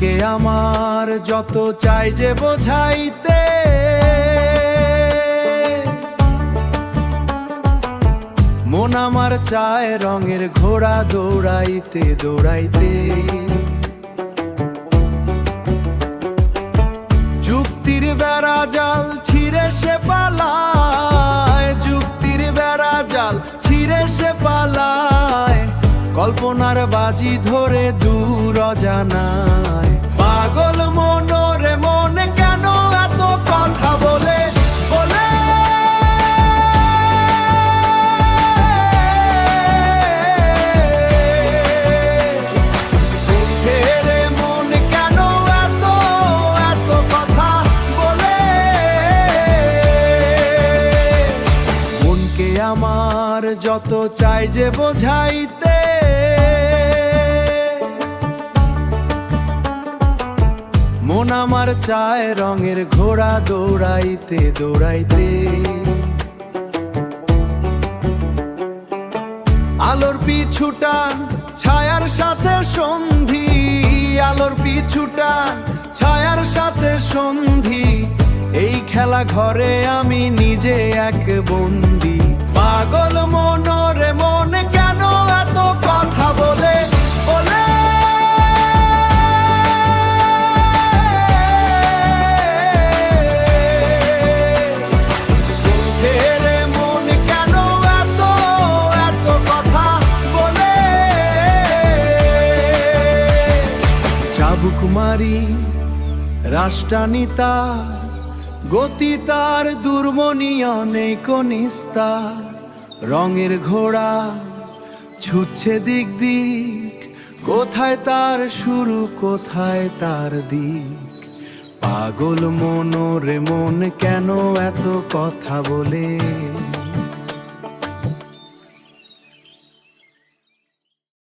মনকে আমার যত চাই যে বোঝাইতে, মন আমার চায় রঙের ঘোড়া দৌড়াইতে দৌড়াইতে। যুক্তির বেড়া জাল ছিঁড়ে সে পালায়, যুক্তির বেড়া জাল ছিঁড়ে সে পালায়, কল্পনার বাজি ধরে দূর অজানায়। পাগল মনরে মনে কেন এত কথা বলে বলে, রে মন কেন এত এত কথা বলে। মনকে আমার যত চাই যে বোঝাইতে, মন আমার চায় রঙের ঘোড়া দৌড়াইতে দৌড়াইতে। আলোর পিছু টান ছায়ার সাথে সন্ধি, আলোর পিছু টান ছায়ার সাথে সন্ধি, এই খেলা ঘরে আমি নিজে এক বন্দী। পাগল মনরে মনে কেন এত কথা বলে বলে, চাবুকমারি রাষ্ট্রানি তার গতি, তার দুর্মনীয় নেই নিস্তার। রঙের ঘোড়া ছুটছে দিক দিক, কোথায় তার শুরু কোথায় তার দিক। পাগল মনরে মন কেন এত কথা বলে।